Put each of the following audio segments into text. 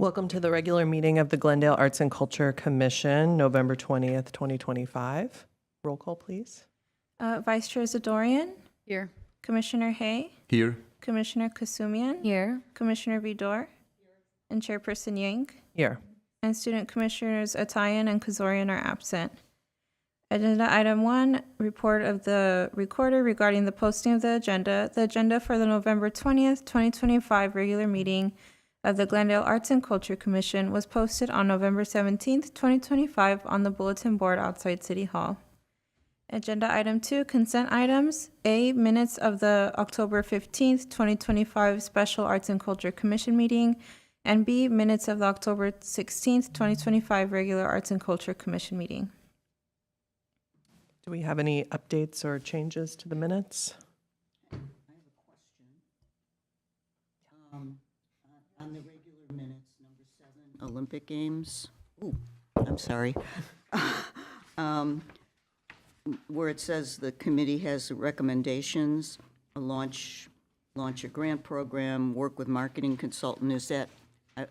Welcome to the regular meeting of the Glendale Arts and Culture Commission, November 20th, 2025. Roll call, please. Vice Chair Zadorian, Here. Commissioner Hay, Here. Commissioner Kasumian, Here. Commissioner Vidor, and Chairperson Yang, Here. and Student Commissioners Atayan and Kazorian are absent. Agenda Item 1, report of the recorder regarding the posting of the agenda. The agenda for the November 20th, 2025 regular meeting of the Glendale Arts and Culture Commission was posted on November 17th, 2025 on the bulletin board outside City Hall. Agenda Item 2, consent items. A, minutes of the October 15th, 2025 Special Arts and Culture Commission meeting, and B, minutes of the October 16th, 2025 regular Arts and Culture Commission meeting. Do we have any updates or changes to the minutes? I have a question. On the regular minutes, number 7, Olympic Games. Ooh, I'm sorry. Where it says the committee has recommendations, launch a grant program, work with marketing consultant, is that,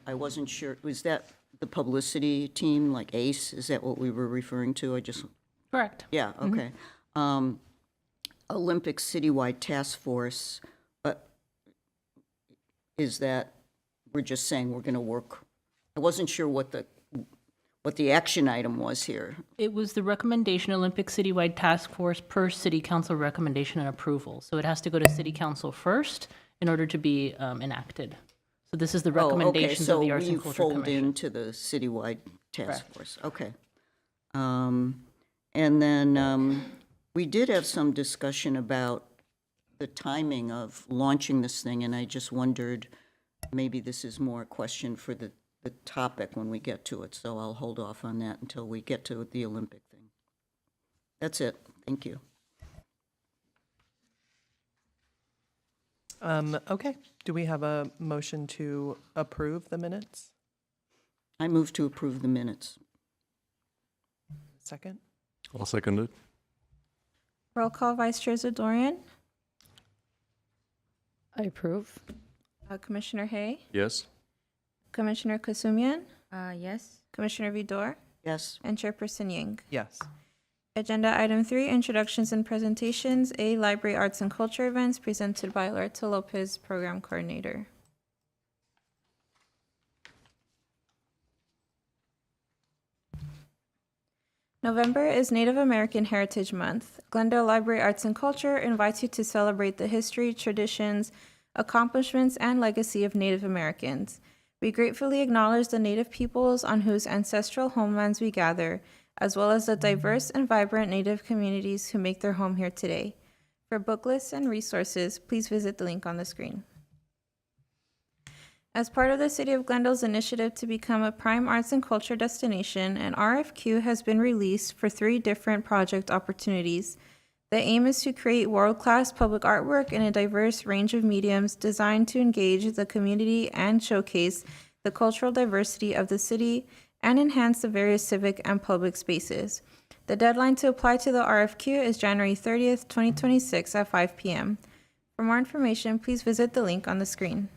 I wasn't sure, was that the publicity team, like ACE? Is that what we were referring to? Correct. Yeah, okay. Olympic Citywide Task Force, is that, we're just saying we're going to work? I wasn't sure what the action item was here. It was the recommendation Olympic Citywide Task Force per City Council recommendation and approval. So it has to go to City Council first in order to be enacted. So this is the recommendations of the Arts and Culture So we fold Commission. into the Citywide Task Correct. Force, okay. And then we did have some discussion about the timing of launching this thing, and I just wondered, maybe this is more a question for the topic when we get to it, so I'll hold off on that until we get to the Olympic thing. That's it, thank you. Okay. Do we have a motion to approve the minutes? I move to approve the minutes. Second? I'll second it. Roll call, Vice Chair Zadorian, I approve. Commissioner Hay, Yes. Commissioner Kasumian, Yes. Commissioner Vidor, Yes, and Chairperson Yang. Yes. Agenda Item 3, introductions and presentations. A, library arts and culture events presented by Loretta Lopez, Program Coordinator. November is Native American Heritage Month. Glendale Library Arts and Culture invites you to celebrate the history, traditions, accomplishments, and legacy of Native Americans. We gratefully acknowledge the Native peoples on whose ancestral homelands we gather, as well as the diverse and vibrant Native communities who make their home here today. For book lists and resources, please visit the link on the screen. As part of the City of Glendale's initiative to become a prime arts and culture destination, an RFQ has been released for 3 different project opportunities. The aim is to create world-class public artwork in a diverse range of mediums designed to engage the community and showcase the cultural diversity of the city and enhance the various civic and public spaces. The deadline to apply to the RFQ is January 30th, 2026 at 5 p.m. For more information, please visit the link on the screen.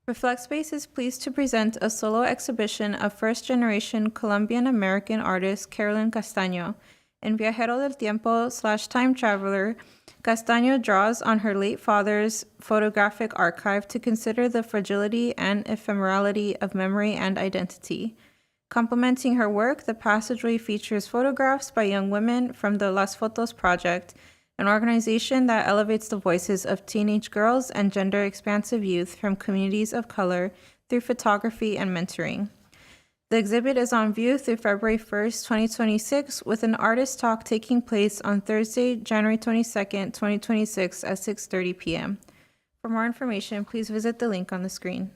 Reflect Space is pleased to present a solo exhibition of first-generation Colombian-American artist Carolyn Castaño. In Viajero del Tiempo / Time Traveler, Castaño draws on her late father's photographic archive to consider the fragility and ephemerality of memory and identity. Complementing her work, the passageway features photographs by young women from the Las Fotos Project, an organization that elevates the voices of teenage girls and gender-expansive youth from communities of color through photography and mentoring. The exhibit is on view through February 1st, 2026, with an artist talk taking place on Thursday, January 22nd, 2026 at 6:30 p.m. For more information, please visit the link on the screen.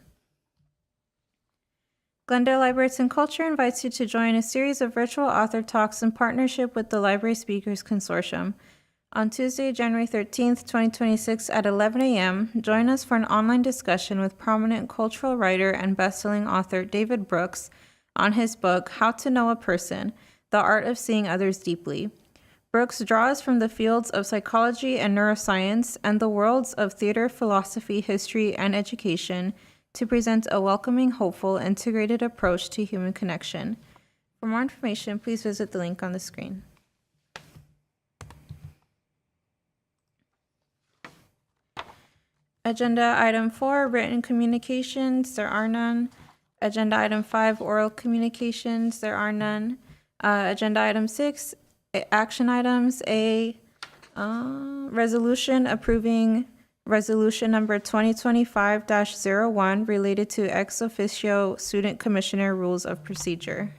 Glendale Library Arts and Culture invites you to join a series of virtual author talks in partnership with the Library Speakers Consortium. On Tuesday, January 13th, 2026 at 11 a.m., join us for an online discussion with prominent cultural writer and best-selling author David Brooks on his book, How to Know a Person, The Art of Seeing Others Deeply. Brooks draws from the fields of psychology and neuroscience and the worlds of theater, philosophy, history, and education to present a welcoming, hopeful, integrated approach to human connection. For more information, please visit the link on the screen. Agenda item 4, written communications, there are none. Agenda item 5, oral communications, there are none. Agenda item 6, action items, resolution approving resolution number 2025-01 related to ex officio student commissioner rules of procedure.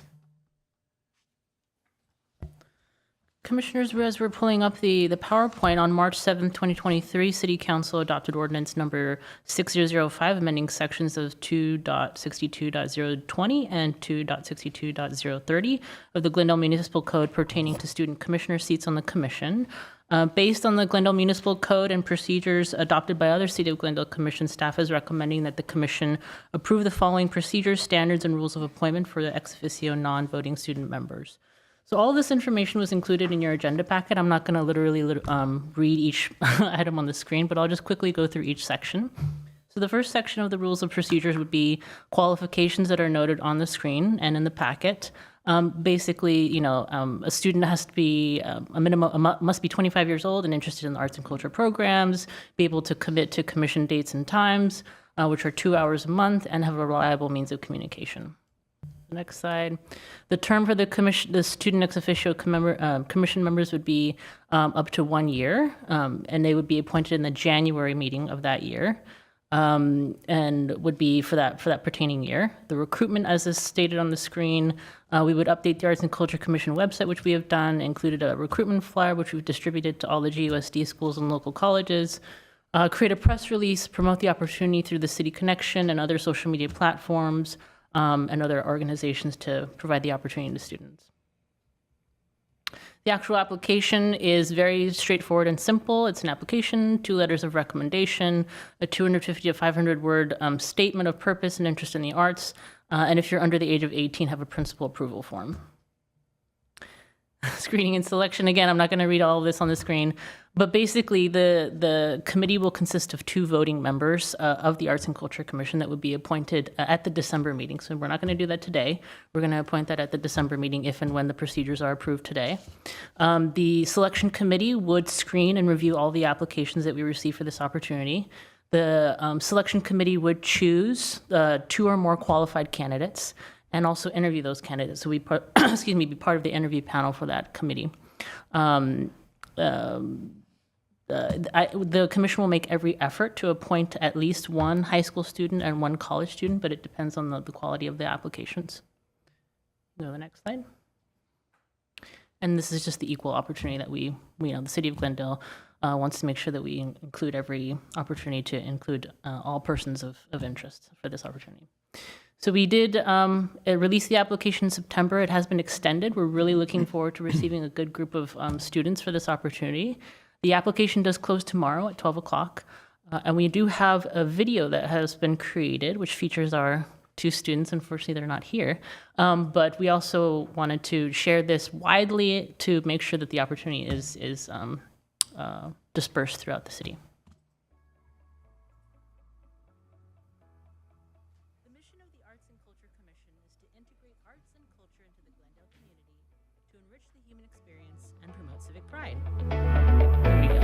Commissioners, as we're pulling up the PowerPoint, on March 7th, 2023, City Council adopted ordinance number 6005, amending sections of 2.62.020 and 2.62.030 of the Glendale Municipal Code pertaining to student commissioner seats on the commission. Based on the Glendale Municipal Code and procedures adopted by other City of Glendale Commission, staff is recommending that the commission approve the following procedures, standards, and rules of appointment for the ex officio non-voting student members. So all this information was included in your agenda packet. I'm not going to literally read each item on the screen, but I'll just quickly go through each section. So the first section of the rules of procedures would be qualifications that are noted on the screen and in the packet. Basically, a student has to be must be 25 years old and interested in the arts and culture programs, be able to commit to commission dates and times, which are 2 hours a month, and have a reliable means of communication. Next slide. The term for the student ex officio commission members would be up to 1 year, and they would be appointed in the January meeting of that year, and would be for that pertaining year. The recruitment, as is stated on the screen, we would update the Arts and Culture Commission website, which we have done, included a recruitment flyer, which we've distributed to all the GUSD schools and local colleges. Create a press release, promote the opportunity through the City Connection and other social media platforms, and other organizations to provide the opportunity to students. The actual application is very straightforward and simple. It's an application, 2 letters of recommendation, a 250 to 500 word statement of purpose and interest in the arts, and if you're under the age of 18, have a principal approval form. Screening and selection, again, I'm not going to read all of this on the screen, but basically the committee will consist of 2 voting members of the Arts and Culture Commission that would be appointed at the December meeting. So we're not going to do that today. We're going to appoint that at the December meeting if and when the procedures are approved today. The selection committee would screen and review all the applications that we receive for this opportunity. The selection committee would choose 2 or more qualified candidates and also interview those candidates. So we, be part of the interview panel for that committee. The commission will make every effort to appoint at least 1 high school student and 1 college student, but it depends on the quality of the applications. Go to the next slide. And this is just the equal opportunity that we the City of Glendale wants to make sure that we include every opportunity to include all persons of interest for this opportunity. So we did release the application in September. It has been extended. We're really looking forward to receiving a good group of students for this opportunity. The application does close tomorrow at 12 o'clock. And we do have a video that has been created, which features our 2 students. Unfortunately, they're not here. But we also wanted to share this widely to make sure that the opportunity is dispersed throughout the city. The mission of the Arts and Culture Commission is to integrate arts and culture into the Glendale community to enrich the human experience and promote civic pride. There we go.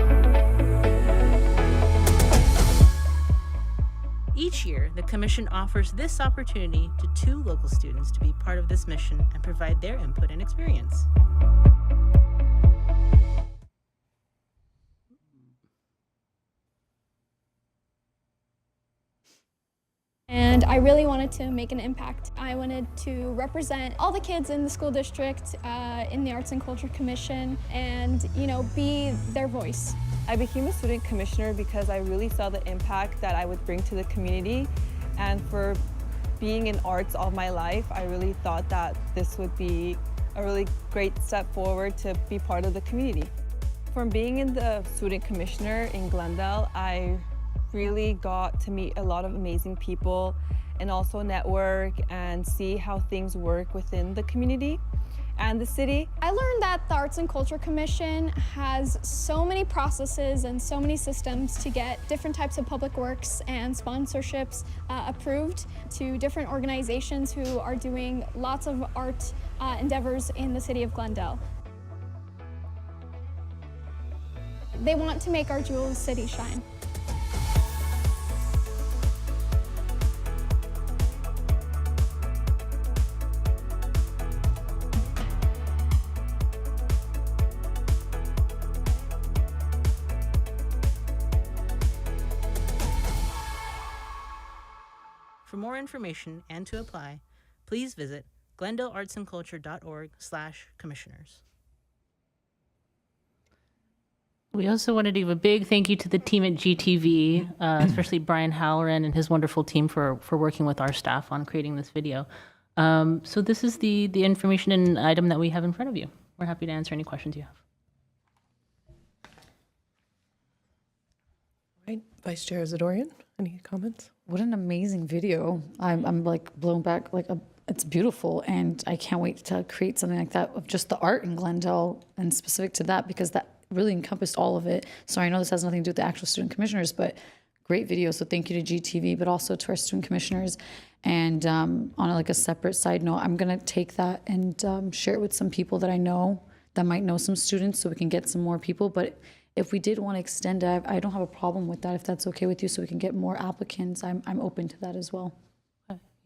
Each year, the Commission offers this opportunity to 2 local students to be part of this mission and provide their input and experience. And I really wanted to make an impact. I wanted to represent all the kids in the school district, in the Arts and Culture Commission, and be their voice. I became a student commissioner because I really saw the impact that I would bring to the community, and for being in arts all my life, I really thought that this would be a really great step forward to be part of the community. From being in the student commissioner in Glendale, I really got to meet a lot of amazing people and also network and see how things work within the community. and the city. I learned that the Arts and Culture Commission has so many processes and so many systems to get different types of public works and sponsorships approved to different organizations who are doing lots of art endeavors in the city of Glendale. They want to make our jewel city shine. For more information and to apply, please visit glendaleartsandculture.org/commissioners. We also wanted to give a big thank you to the team at GTV, especially Brian Halloran and his wonderful team for working with our staff on creating this video. So this is the information and item that we have in front of you. We're happy to answer any questions you have. Right, Vice Chair Zadorian, any comments? What an amazing video. I'm like blown back, it's beautiful, and I can't wait to create something like that of just the art in Glendale and specific to that, because that really encompassed all of it. So I know this has nothing to do with the actual student commissioners, but great video. So thank you to GTV, but also to our student commissioners. And on a separate side note, I'm gonna take that and share it with some people that I know that might know some students, so we can get some more people. But if we did want to extend it, I don't have a problem with that, if that's okay with you, so we can get more applicants. I'm open to that as well.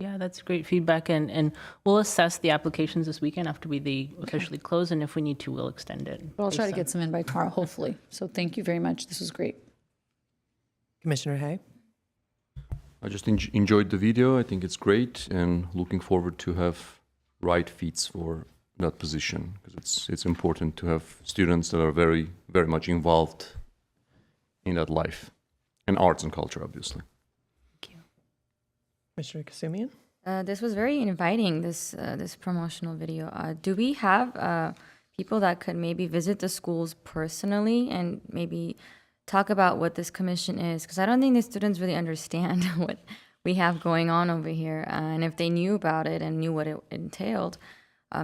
Yeah, that's great feedback, and we'll assess the applications this weekend after they officially close, and if we need to, we'll extend it. But I'll try to get some in by tomorrow, hopefully. So thank you very much. This was great. Commissioner Hay? I just enjoyed the video. I think it's great, and looking forward to have right feats for that position, because it's important to have students that are very, very much involved in that life, and arts and culture, obviously. Commissioner Kasumian? This was very inviting, this promotional video. Do we have people that could maybe visit the schools personally and maybe talk about what this commission is? Because I don't think the students really understand what we have going on over here. And if they knew about it and knew what it entailed,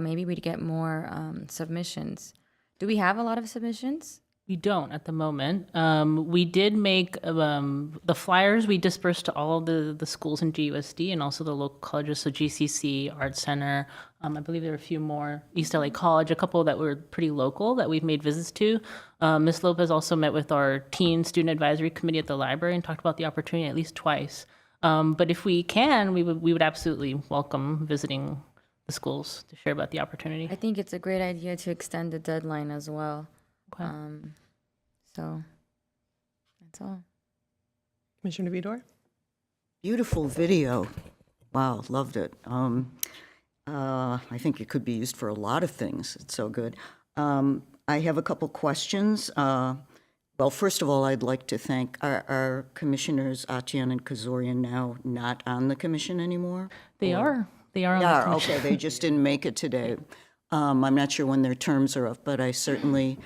maybe we'd get more submissions. Do we have a lot of submissions? We don't at the moment. We did make the flyers. We dispersed to all of the schools in GUSD and also the local colleges, so GCC, Art Center. I believe there are a few more. East LA College, a couple that were pretty local that we've made visits to. Ms. Lopez also met with our teen student advisory committee at the library and talked about the opportunity at least twice. But if we can, we would absolutely welcome visiting the schools to share about the opportunity. I think it's a great idea to extend the deadline as well. Okay. So that's all. Commissioner Vidor? Beautiful video. Wow, loved it. I think it could be used for a lot of things. It's so good. I have a couple questions. Well, first of all, I'd like to thank our commissioners, Atian and Kazorian, now not on the commission anymore. They are. They are on the Yeah, commission. okay, they just didn't make it today. I'm not sure when their terms are up, but I certainly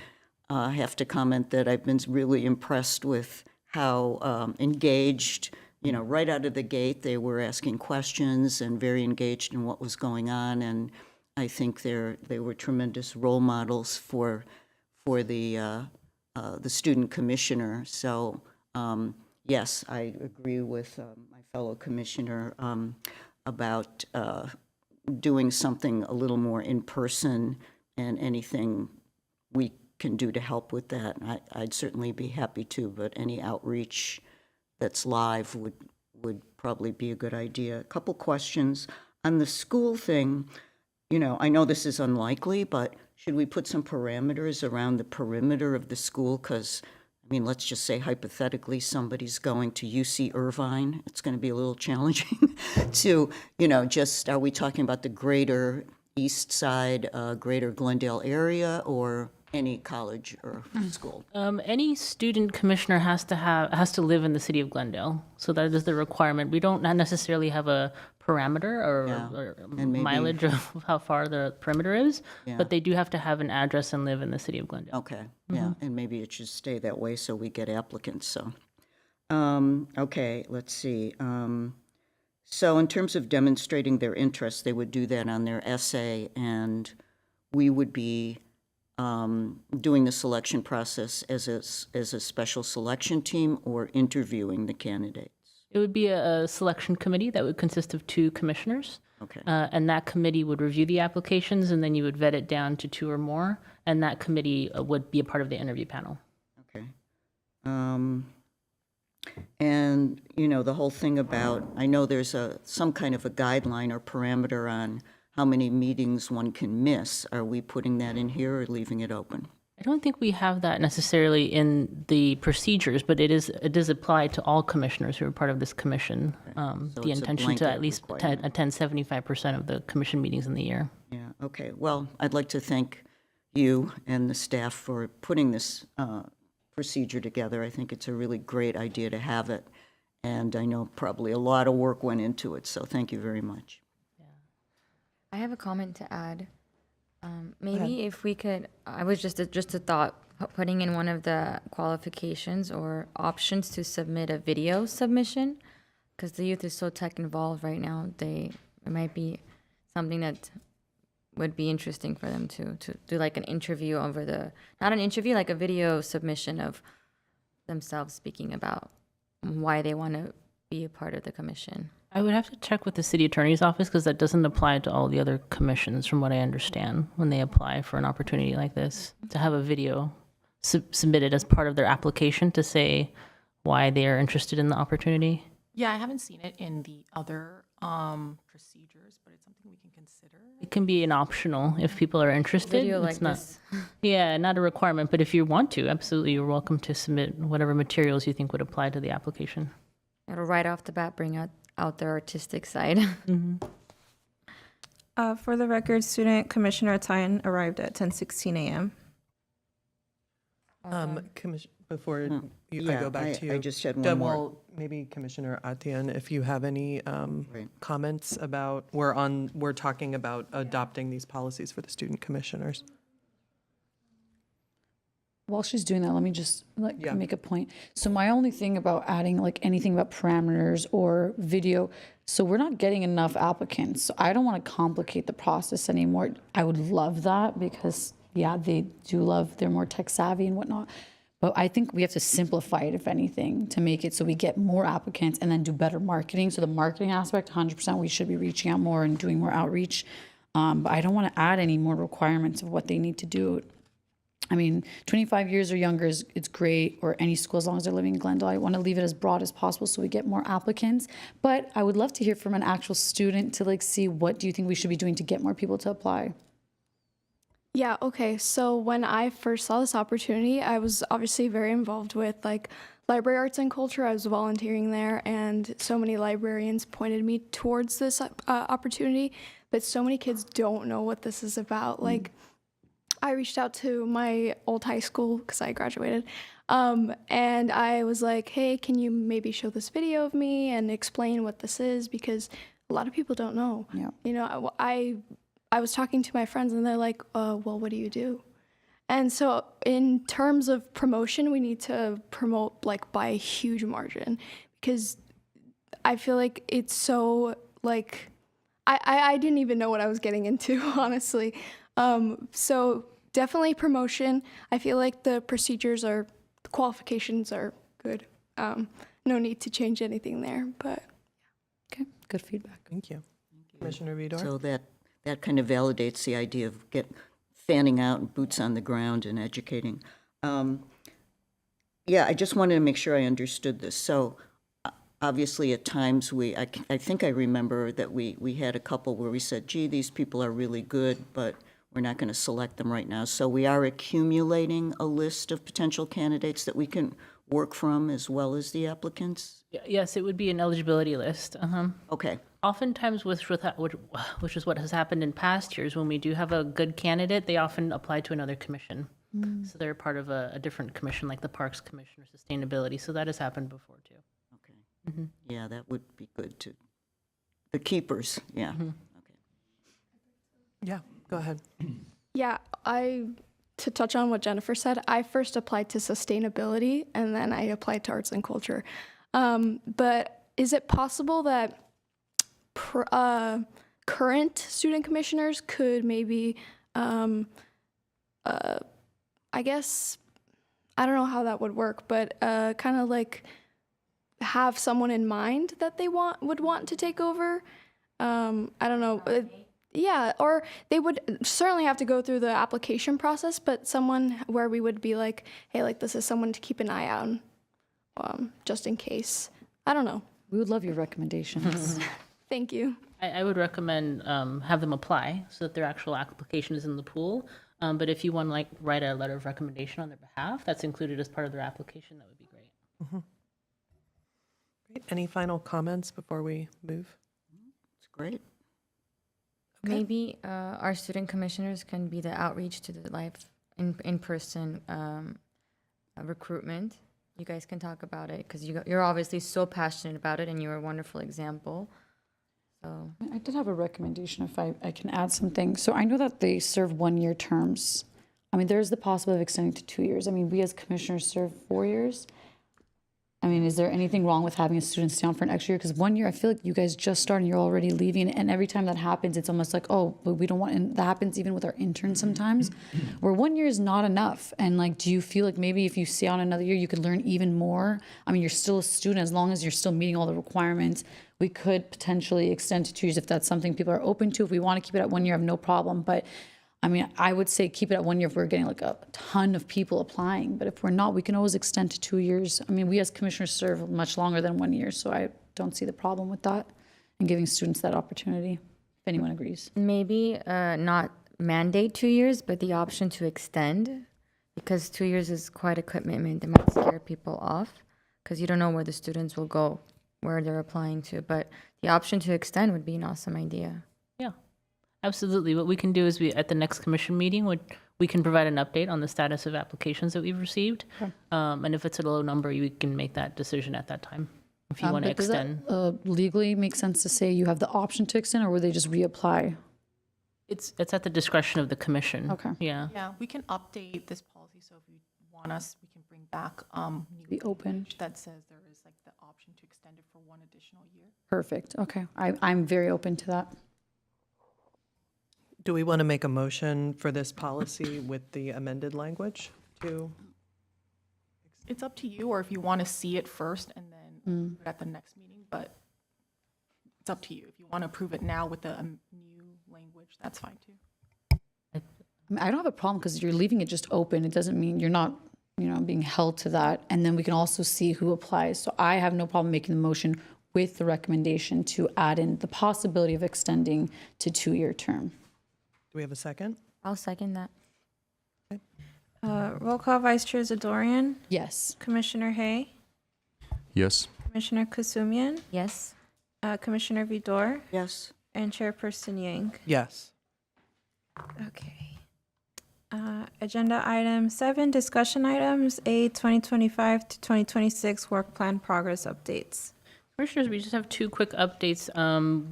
have to comment that I've been really impressed with how engaged, right out of the gate, they were asking questions and very engaged in what was going on. And I think they were tremendous role models for the student commissioner. So yes, I agree with my fellow commissioner about doing something a little more in person, and anything we can do to help with that. I'd certainly be happy to, but any outreach that's live would probably be a good idea. A couple questions on the school thing. I know this is unlikely, but should we put some parameters around the perimeter of the school? Because, let's just say hypothetically somebody's going to UC Irvine. It's going to be a little challenging to, are we talking about the greater East Side, greater Glendale area, or any college or school? Any student commissioner has to live in the city of Glendale, so that is the requirement. We don't not necessarily have a parameter or And maybe- mileage of how far the perimeter is, Yeah. but they do have to have an address and live in the city of Glendale. Okay, yeah, and maybe it should stay that way so we get applicants, so. Okay, let's see. So in terms of demonstrating their interest, they would do that on their essay, and we would be doing the selection process as a special selection team or interviewing the candidates? It would be a selection committee that would consist of 2 commissioners. Okay. And that committee would review the applications, and then you would vet it down to 2 or more, and that committee would be a part of the interview panel. Okay. And, you know, the whole thing about, I know there's some kind of a guideline or parameter on how many meetings one can miss. Are we putting that in here or leaving it open? I don't think we have that necessarily in the procedures, but it does apply to all commissioners who are part of this commission. So The it's a intention to blanket at least requirement. attend 75% of the commission meetings in the year. Yeah, okay. Well, I'd like to thank you and the staff for putting this procedure together. I think it's a really great idea to have it, and I know probably a lot of work went into it, so thank you very much. I have a comment to add. Maybe if we could, I was just a thought, putting in one of the qualifications or options to submit a video submission, because the youth is so tech involved right now. It might be something that would be interesting for them to do, like an interview not an interview, like a video submission of themselves speaking about why they want to be a part of the commission. I would have to check with the city attorney's office because that doesn't apply to all the other commissions, from what I understand, when they apply for an opportunity like this, to have a video submitted as part of their application to say why they are interested in the opportunity. Yeah, I haven't seen it in the other procedures, but it's something we can consider. It can be an optional if people are interested. Video It's like not, this. Yeah, not a requirement, but if you want to, absolutely, you're welcome to submit whatever materials you think would apply to the application. It'll right off the bat bring out their artistic side. For the record, Student Commissioner Tyan arrived at 10:16 a.m. Before I Yeah, go back to you. I just had one more. Well, maybe Commissioner Atian, if you have any comments about, we're talking about adopting these policies for the student commissioners. While she's doing that, let me just Yeah. make a point. So my only thing about adding like anything about parameters or video, so we're not getting enough applicants. So I don't want to complicate the process anymore. I would love that because yeah, they're more tech savvy and whatnot. But I think we have to simplify it, if anything, to make it so we get more applicants and then do better marketing. So the marketing aspect, 100%, we should be reaching out more and doing more outreach. But I don't want to add any more requirements of what they need to do. I mean, 25 years or younger it's great, or any school as long as they're living in Glendale. I want to leave it as broad as possible so we get more applicants. But I would love to hear from an actual student to like see what do you think we should be doing to get more people to apply. Yeah, okay. So when I first saw this opportunity, I was obviously very involved with like library arts and culture. I was volunteering there, and so many librarians pointed me towards this opportunity, but so many kids don't know what this is about. Like, I reached out to my old high school because I graduated, and I was like, hey, can you maybe show this video of me and explain what this is? Because a lot of people don't know. Yeah. You know, I was talking to my friends and they're like, well, what do you do? And so in terms of promotion, we need to promote like by a huge margin, because I feel like it's so like, I didn't even know what I was getting into, honestly. So definitely promotion. I feel like the qualifications are good. No need to change anything there, but. Okay, good feedback. Thank you. Commissioner Vidor? So that kind of validates the idea of fanning out and boots on the ground and educating. Yeah, I just wanted to make sure I understood this. So obviously at times I think I remember that we had a couple where we said, gee, these people are really good, but we're not going to select them right now. So we are accumulating a list of potential candidates that we can work from as well as the applicants? Yes, it would be an eligibility list. Okay. Oftentimes, which is what has happened in past years, when we do have a good candidate, they often apply to another commission. So they're part of a different commission, like the Parks Commission or Sustainability. So that has happened before, too. Okay. Yeah, that would be good to, the keepers, yeah. Okay. Yeah, go ahead. Yeah, to touch on what Jennifer said, I first applied to sustainability and then I applied to arts and culture. But is it possible that current student commissioners could maybe I guess, I don't know how that would work, but kind of like have someone in mind that they would want to take over. I don't know. Yeah, or they would certainly have to go through the application process, but someone where we would be like, hey, like this is someone to keep an eye on, just in case. I don't know. We would love your recommendations. Thank you. I would recommend have them apply so that their actual application is in the pool. But if you want to like write a letter of recommendation on their behalf, that's included as part of their application. That would be great. Great. Any final comments before we move? It's great. Maybe our student commissioners can be the outreach to the live in-person recruitment. You guys can talk about it because you're obviously so passionate about it and you're a wonderful example. So I did have a recommendation if I can add something. So I know that they serve 1-year terms. I mean, there's the possibility of extending to 2 years. I mean, we as commissioners serve 4 years. I mean, is there anything wrong with having a student stay on for an extra year? Because 1 year, I feel like you guys just started and you're already leaving. And every time that happens, it's almost like, oh, but we don't want, and that happens even with our interns sometimes, where 1 year is not enough. And like, do you feel like maybe if you stay on another year, you could learn even more? I mean, you're still a student as long as you're still meeting all the requirements. We could potentially extend to 2 years if that's something people are open to. If we want to keep it at 1 year, I have no problem. But I mean, I would say keep it at 1 year if we're getting like a ton of people applying. But if we're not, we can always extend to 2 years. I mean, we as commissioners serve much longer than 1 year, so I don't see the problem with that and giving students that opportunity, if anyone agrees. maybe not mandate 2 years, but the option to extend, because 2 years is quite a commitment. It might scare people off because you don't know where the students will go, where they're applying to. But the option to extend would be an awesome idea. Yeah, absolutely. What we can do is at the next commission meeting, we can provide an update on the status of applications that we've received. Okay. And if it's a low number, you can make that decision at that time if you want to But does that, extend. legally make sense to say you have the option to extend, or would they just reapply? It's at the discretion of the commission. Okay. Yeah. Yeah, we can update this policy, so if you want us, we can bring back new Be open. language that says there is like the option to extend it for 1 additional year. Perfect. Okay. I'm very open to that. Do we want to make a motion for this policy with the amended language to? It's up to you, or if you want to see it first and then do it at the next meeting, but it's up to you. If you want to approve it now with the new language, that's fine too. I mean, I don't have a problem because you're leaving it just open. It doesn't mean you're not, being held to that. And then we can also see who applies. So I have no problem making the motion with the recommendation to add in the possibility of extending to 2-year term. Do we have a second? I'll second that. Roll call, Vice Chair Zadorian, Yes. Commissioner Hay, Yes. Commissioner Kusumian, Yes. Commissioner Vidor, Yes. and Chairperson Yang. Yes. Okay. Agenda item 7, discussion items, A 2025 to 2026 work plan progress updates. Commissioners, we just have 2 quick updates.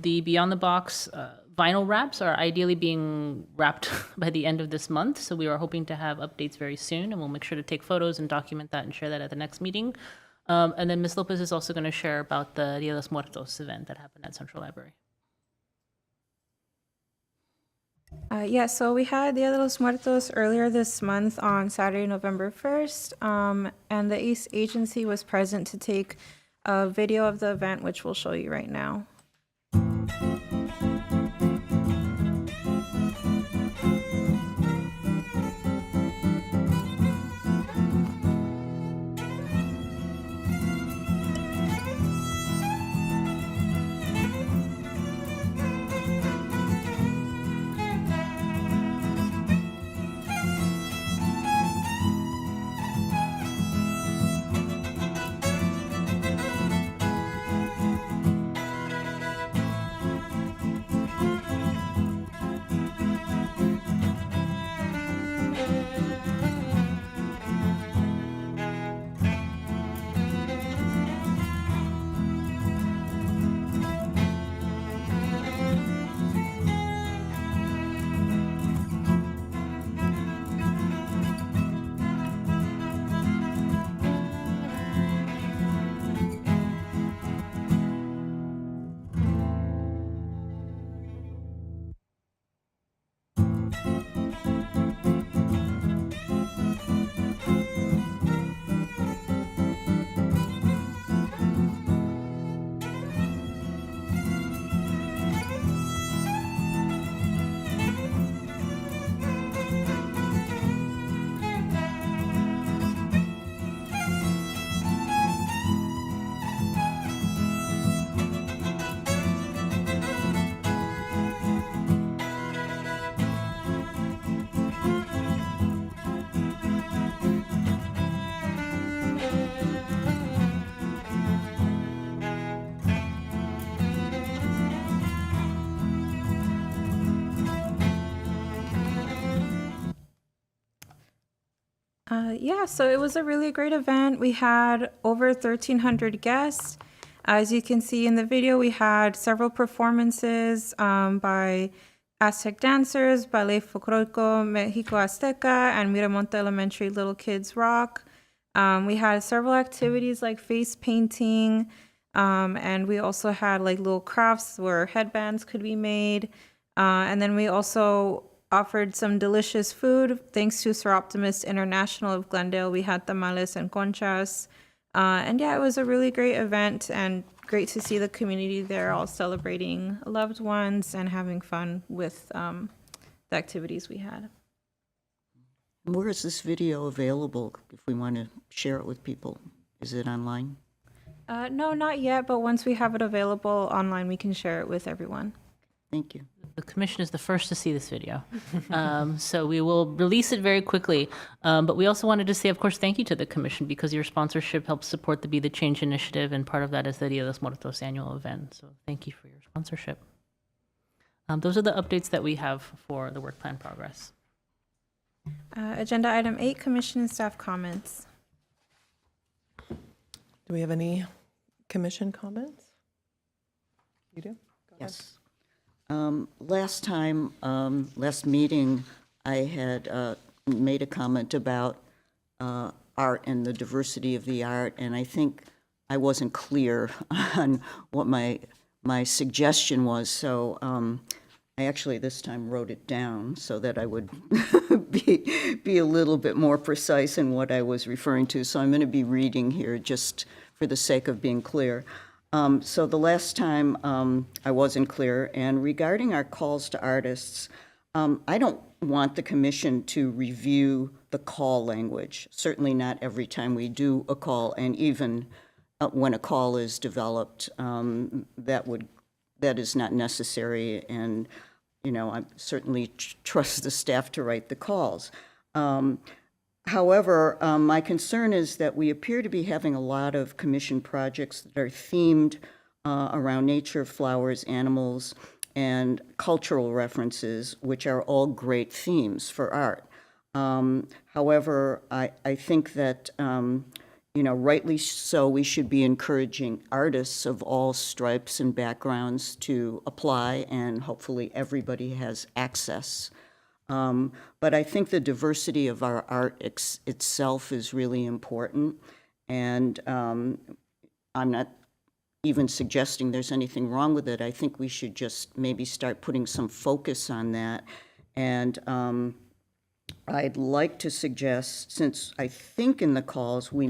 The Beyond the Box vinyl wraps are ideally being wrapped by the end of this month, so we are hoping to have updates very soon, and we'll make sure to take photos and document that and share that at the next meeting. And then Ms. Lopez is also going to share about the Dia de los Muertos event that happened at Central Library. So we had Dia de los Muertos earlier this month on Saturday, November 1st, and the East Agency was present to take a video of the event, which we'll show you right now. Yeah, so it was a really great event. We had over 1,300 guests. As you can see in the video, we had several performances by Aztec dancers, Ballet Folclórico Mexico Azteca, and Miramonte Elementary Little Kids Rock. We had several activities like face painting, and we also had like little crafts where headbands could be made. And then we also offered some delicious food. Thanks to Sir Optimist International of Glendale, we had tamales and conchas. And yeah, it was a really great event and great to see the community there all celebrating loved ones and having fun with the activities we had. Where is this video available if we want to share it with people? Is it online? No, not yet, but once we have it available online, we can share it with everyone. Thank you. The commission is the first to see this video. So we will release it very quickly. But we also wanted to say, of course, thank you to the commission because your sponsorship helps support the Be the Change initiative, and part of that is the Dia de los Muertos annual event. So thank you for your sponsorship. Those are the updates that we have for the work plan progress. Agenda item 8, commission and staff comments. Do we have any commission comments? You do? Go ahead. Yes. Last meeting, I had made a comment about art and the diversity of the art, and I think I wasn't clear on what my suggestion was, so I actually this time wrote it down so that I would be a little bit more precise in what I was referring to. So I'm going to be reading here just for the sake of being clear. So the last time I wasn't clear, and regarding our calls to artists, I don't want the commission to review the call language, certainly not every time we do a call, and even when a call is developed, that is not necessary, and I certainly trust the staff to write the calls. However, my concern is that we appear to be having a lot of commission projects that are themed around nature, flowers, animals, and cultural references, which are all great themes for art. However, I think that, rightly so, we should be encouraging artists of all stripes and backgrounds to apply, and hopefully everybody has access. But I think the diversity of our art itself is really important, and I'm not even suggesting there's anything wrong with it. I think we should just maybe start putting some focus on that. And I'd like to suggest, since I think in the calls we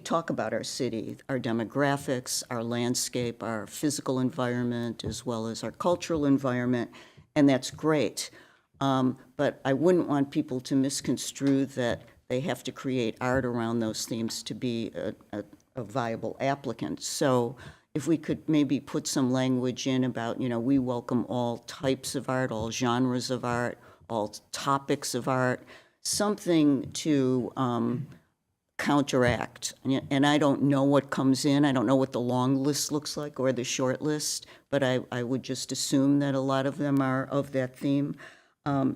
talk about our city, our demographics, our landscape, our physical environment, as well as our cultural environment, and that's great. But I wouldn't want people to misconstrue that they have to create art around those themes to be a viable applicant. So if we could maybe put some language in about, we welcome all types of art, all genres of art, all topics of art, something to counteract. And I don't know what comes in. I don't know what the long list looks like or the short list, but I would just assume that a lot of them are of that theme.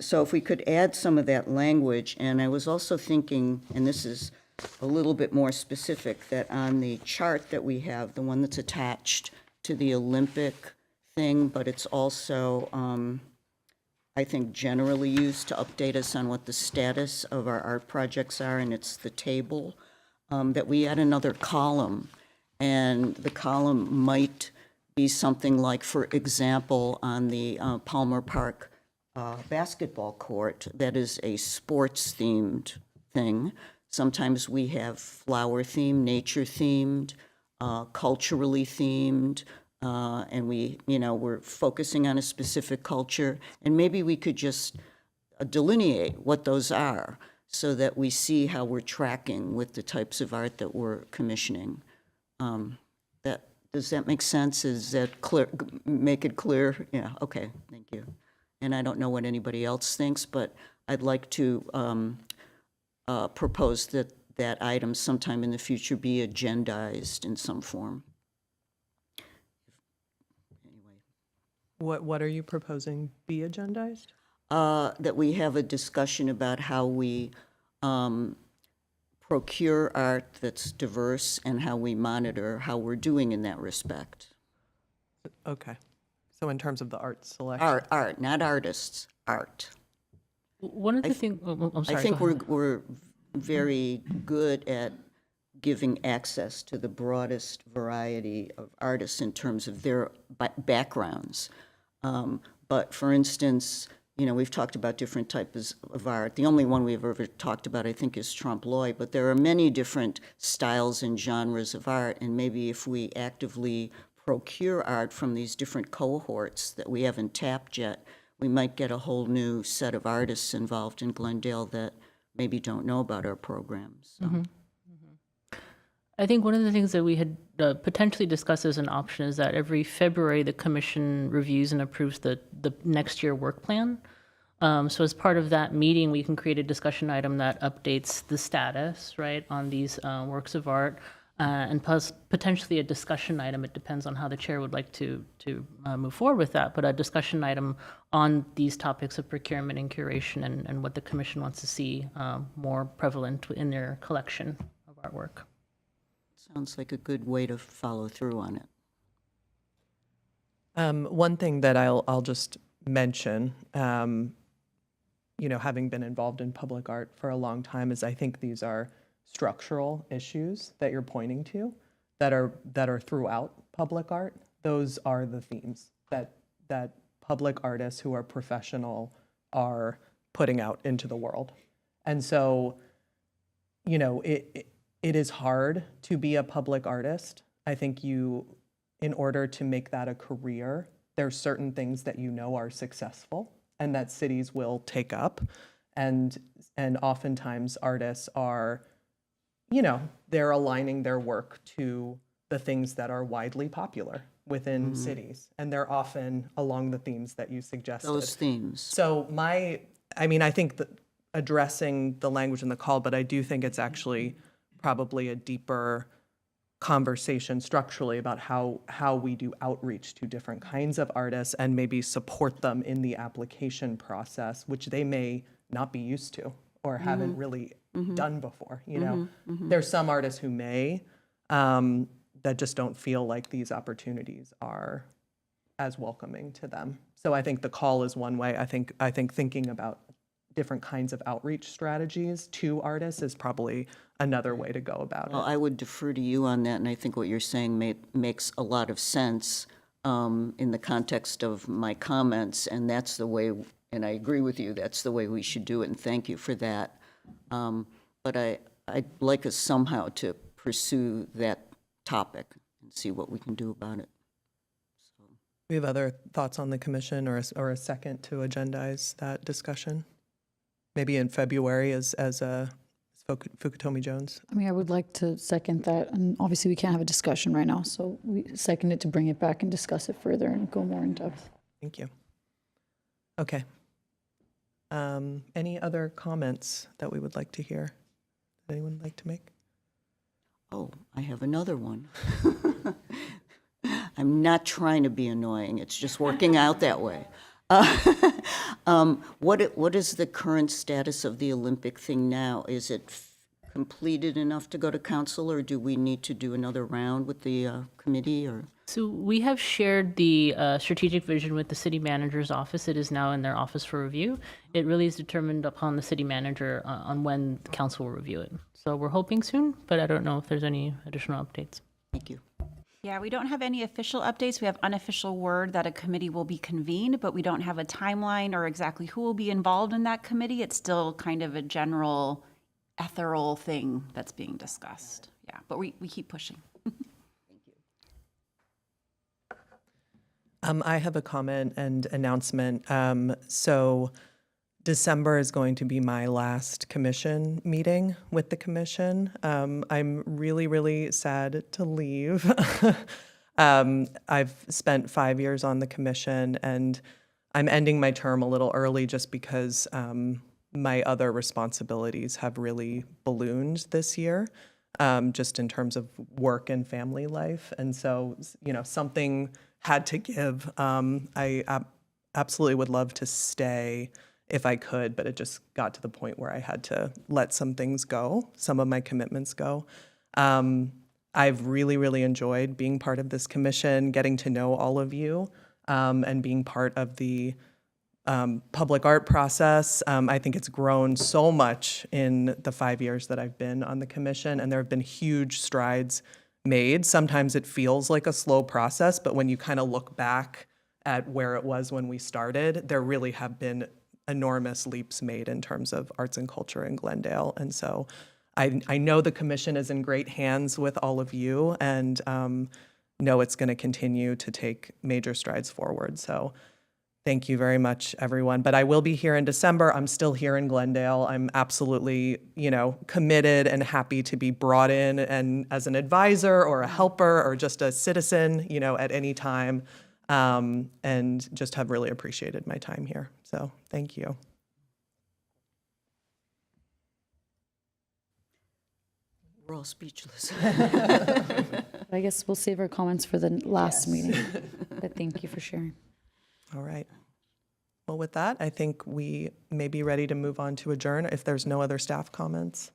So if we could add some of that language, and I was also thinking, and this is a little bit more specific, that on the chart that we have, the one that's attached to the Olympic thing, but it's also, I think, generally used to update us on what the status of our art projects are, and it's the table, that we add another column. And the column might be something like, for example, on the Palmer Park basketball court, that is a sports-themed thing. Sometimes we have flower-themed, nature-themed, culturally themed, and we're focusing on a specific culture, and maybe we could just delineate what those are so that we see how we're tracking with the types of art that we're commissioning. Does that make sense? Is that clear? Make it clear? Yeah, okay, thank you. And I don't know what anybody else thinks, but I'd like to propose that item sometime in the future be agendized in some form. Anyway. What are you proposing be agendized? That we have a discussion about how we procure art that's diverse and how we monitor how we're doing in that respect. Okay. So in terms of the art selection. Art, not artists, art. One of the things, I'm sorry. I think go ahead. we're very good at giving access to the broadest variety of artists in terms of their backgrounds. But for instance, you know, we've talked about different types of art. The only one we've ever talked about, I think, is trompe-l'oeil, but there are many different styles and genres of art, and maybe if we actively procure art from these different cohorts that we haven't tapped yet, we might get a whole new set of artists involved in Glendale that maybe don't know about our programs. So. I think one of the things that we had potentially discussed as an option is that every February, the commission reviews and approves the next year work plan. So as part of that meeting, we can create a discussion item that updates the status, right, on these works of art, and plus potentially a discussion item. It depends on how the chair would like to move forward with that, but a discussion item on these topics of procurement and curation and what the commission wants to see more prevalent in their collection of artwork. Sounds like a good way to follow through on it. One thing that I'll just mention, you know, having been involved in public art for a long time, is I think these are structural issues that you're pointing to that are throughout public art. Those are the themes that public artists who are professional are putting out into the world. And so, you know, it is hard to be a public artist. I think in order to make that a career, there's certain things that you know are successful and that cities will take up. And oftentimes artists are, you know, they're aligning their work to the things that are widely popular within cities. And they're often along the themes that you suggested. Those themes. So I think that addressing the language in the call, but I do think it's actually probably a deeper conversation structurally about how we do outreach to different kinds of artists and maybe support them in the application process, which they may not be used to or haven't really done before. You know, there's some artists who may that just don't feel like these opportunities are as welcoming to them. So I think the call is one way. I think thinking about different kinds of outreach strategies to artists is probably another way to go about Well, it. I would defer to you on that, and I think what you're saying makes a lot of sense in the context of my comments, and that's the way, and I agree with you, that's the way we should do it, and thank you for that. But I'd like us somehow to pursue that topic and see what we can do about it. We have other thoughts on the commission or a second to agendize that discussion? Maybe in February as Fukutomi Jones. I mean, I would like to second that, and obviously we can't have a discussion right now, so we second it to bring it back and discuss it further and go more in depth. Thank you. Okay. Any other comments that we would like to hear? That anyone would like to make? Oh, I have another one. I'm not trying to be annoying, it's just working out that way. What is the current status of the Olympic thing now? Is it completed enough to go to council, or do we need to do another round with the committee? Or So we have shared the strategic vision with the city manager's office. It is now in their office for review. It really is determined upon the city manager on when the council will review it. So we're hoping soon, but I don't know if there's any additional updates. Thank you. Yeah, we don't have any official updates. We have unofficial word that a committee will be convened, but we don't have a timeline or exactly who will be involved in that committee. It's still kind of a general ethereal thing that's being discussed. Yeah, but we keep pushing. I have a comment and announcement. So December is going to be my last commission meeting with the commission. I'm really, really sad to leave. I've spent 5 years on the commission, and I'm ending my term a little early just because my other responsibilities have really ballooned this year, just in terms of work and family life. And so, you know, something had to give. I absolutely would love to stay if I could, but it just got to the point where I had to let some things go, some of my commitments go. I've really, really enjoyed being part of this commission, getting to know all of you, and being part of the public art process. I think it's grown so much in the 5 years that I've been on the commission, and there have been huge strides made. Sometimes it feels like a slow process, but when you kind of look back at where it was when we started, there really have been enormous leaps made in terms of arts and culture in Glendale. And so I know the commission is in great hands with all of you, and know it's going to continue to take major strides forward. So thank you very much, everyone. But I will be here in December. I'm still here in Glendale. I'm absolutely, committed and happy to be brought in and as an advisor or a helper or just a citizen, at any time. And just have really appreciated my time here. So thank you. We're all speechless. I guess we'll save our comments for the last meeting. But thank you for sharing. All right. Well, with that, I think we may be ready to move on to adjourn if there's no other staff comments.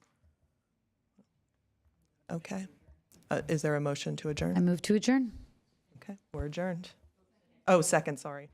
Okay. Is there a motion to adjourn? I move to adjourn. Okay, we're adjourned. Oh, second, sorry.